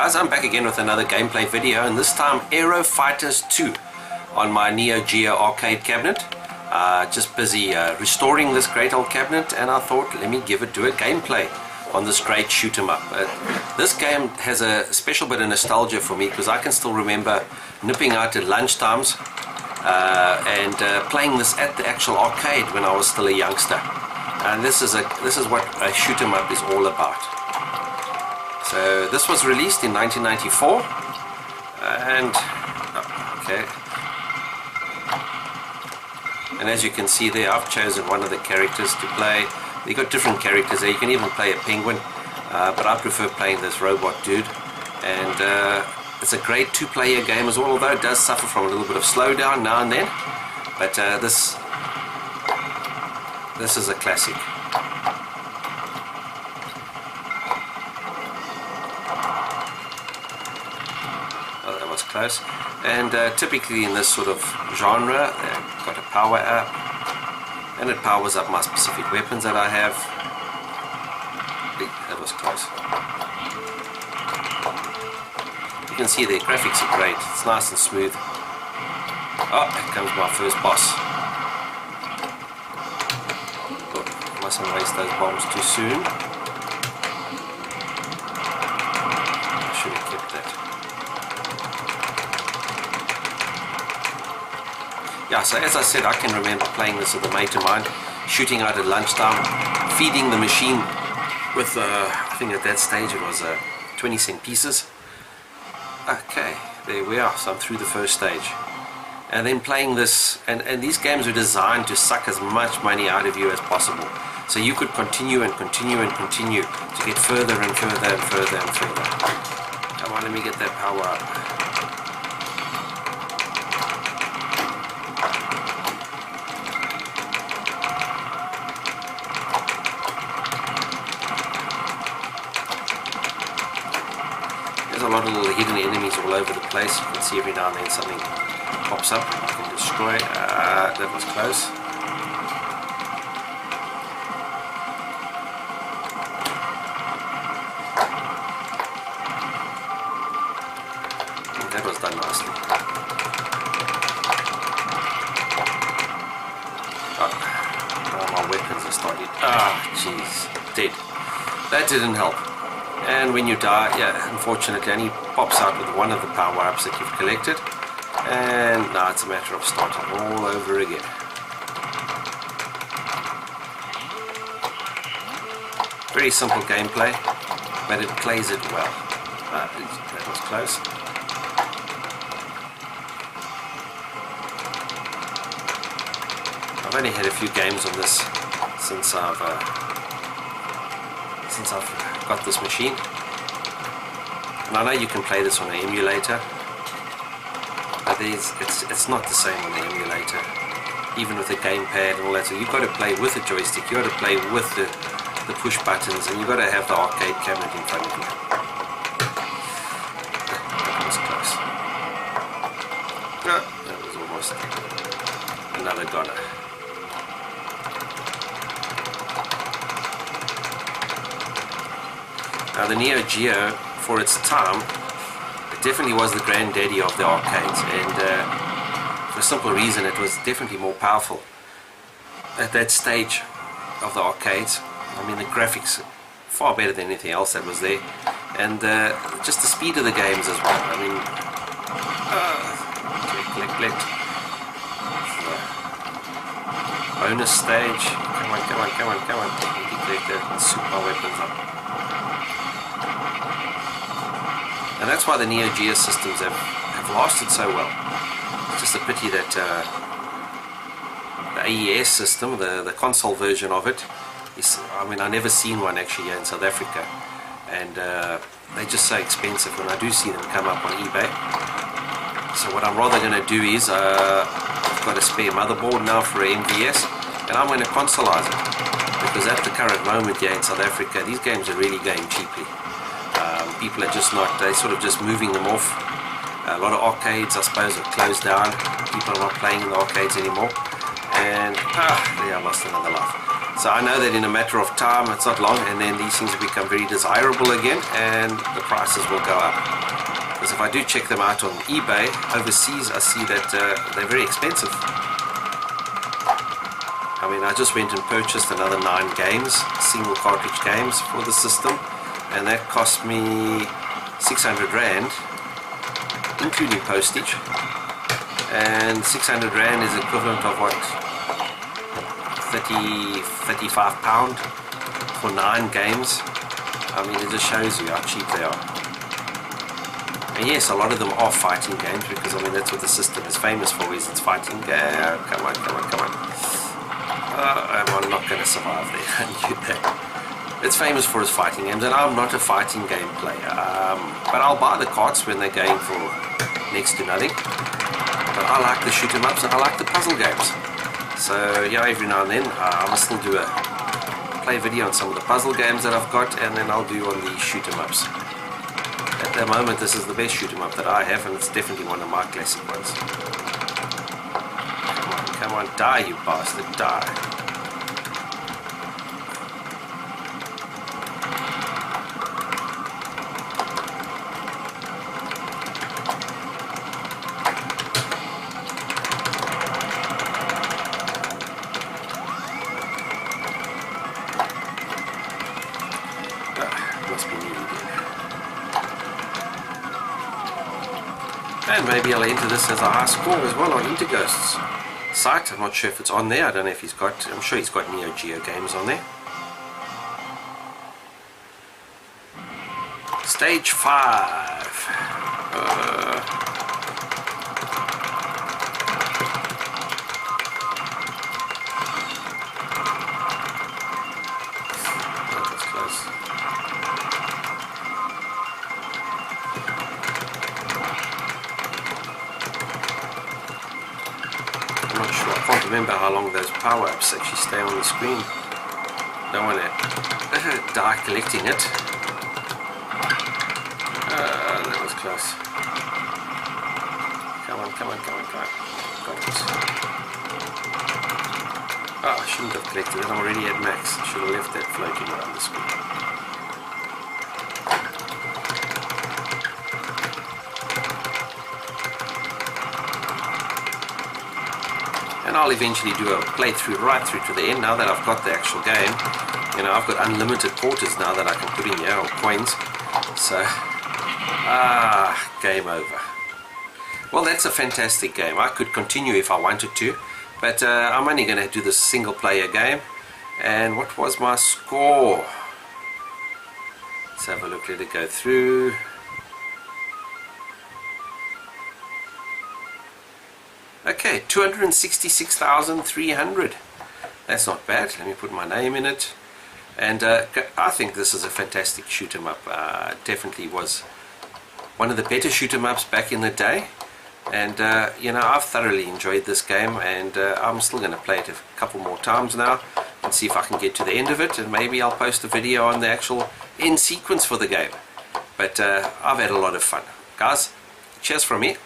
guys, I'm back again with another gameplay video, and this time Aero Fighters 2 on my Neo Geo arcade cabinet. Just busy restoring this great old cabinet, and I thought let me do a gameplay on this great shoot 'em up. This game has a special bit of nostalgia for me because I can still remember nipping out at lunchtimes and playing this at the actual arcade when I was still a youngster. And this is what a shoot 'em up is all about. So this was released in 1994, and okay. And as you can see there, I've chosen one of the characters to play. You got different characters there. You can even play a penguin, but I prefer playing this robot dude. And it's a great two-player game as well, although it does suffer from a little bit of slowdown now and then. But this is a classic. Oh, that was close. And typically in this sort of genre, I've got a power up, and it powers up my specific weapons that I have. That was close. You can see the graphics are great. It's nice and smooth. Oh, here comes my first boss. Oh, mustn't waste those bombs too soon. I should have kept that. Yeah, so as I said, I can remember playing this with a mate of mine, shooting out at lunchtime, feeding the machine with, I think at that stage it was 20-cent pieces. Okay, there we are, so I'm through the first stage. And then playing this, and these games are designed to suck as much money out of you as possible. So you could continue and continue and continue to get further and further and further and further. Come on, let me get that power up. There's a lot of little hidden enemies all over the place. You can see every now and then something pops up and you can destroy. That was close. That was done nicely. Oh, now my weapons are starting. Jeez, dead. That didn't help. And when you die, yeah, unfortunately, only pops out with one of the power-ups that you've collected. And now it's a matter of starting all over again. Very simple gameplay, but it plays it well. That was close. I've only had a few games on this since I've got this machine, and I know you can play this on an emulator, but it's not the same on the emulator, even with the gamepad and all that. So you've got to play with the joystick, you've got to play with the push buttons, and you've got to have the arcade cabinet in front of you. That was close. That was almost another goner. Now the Neo Geo, for its time, it definitely was the granddaddy of the arcades, and for a simple reason, it was definitely more powerful at that stage of the arcades. I mean, the graphics far better than anything else that was there, and just the speed of the games as well. I mean, collect. Bonus stage. Come on. Collect that and soup my weapons up. And that's why the Neo Geo systems have lasted so well. It's just a pity that the AES system, the console version of it, is, I mean, I've never seen one actually here in South Africa, and they're just so expensive when I do see them come up on eBay. So what I'm rather going to do is, I've got a spare motherboard now for an MVS, and I'm going to consoleize it, because at the current moment here in South Africa, these games are really going cheaply. People are just not, they're sort of just moving them off. A lot of arcades, I suppose, have closed down. People are not playing in the arcades anymore. And, there I lost another life. So I know that in a matter of time, it's not long, and then these things will become very desirable again, and the prices will go up. Because if I do check them out on eBay overseas, I see that they're very expensive. I mean, I just went and purchased another 9 games, single cartridge games for the system, and that cost me 600 Rand, including postage. And 600 Rand is equivalent of what? 35 pound for 9 games. I mean, it just shows you how cheap they are. And yes, a lot of them are fighting games, because I mean that's what the system is famous for, is it's fighting game. Come on, come on, come on. I'm not going to survive there. I knew that. It's famous for its fighting games, and I'm not a fighting game player. But I'll buy the carts when they're going for next to nothing. But I like the shoot 'em ups, and I like the puzzle games. So yeah, every now and then I'll still do a play video on some of the puzzle games that I've got, and then I'll do on the shoot 'em ups. At the moment, this is the best shoot 'em up that I have, and it's definitely one of my classic ones. Come on, die, you bastard, die. Must be nearly dead. And maybe I'll enter this as a high score as well on Interghost's site. I'm not sure if it's on there. I don't know if he's got, I'm sure he's got Neo Geo games on there. Stage 5. That's close. I'm not sure. I can't remember how long those power-ups actually stay on the screen. Don't want to die collecting it. That was close. Come on, come on, come on, come on. Got it. Oh, I shouldn't have collected it. I'm already at max. I should have left that floating around the screen. And I'll eventually do a playthrough right through to the end now that I've got the actual game. You know, I've got unlimited quarters now that I can put in here, or coins. So, game over. Well, that's a fantastic game. I could continue if I wanted to, but I'm only going to do this single player game. And what was my score? Let's have a look, let it go through. Okay, 266,300. That's not bad. Let me put my name in it. And I think this is a fantastic shoot 'em up. Definitely was one of the better shoot 'em ups back in the day. And you know, I've thoroughly enjoyed this game, and I'm still going to play it a couple more times now and see if I can get to the end of it, and maybe I'll post a video on the actual end sequence for the game. But I've had a lot of fun. Guys, cheers from me.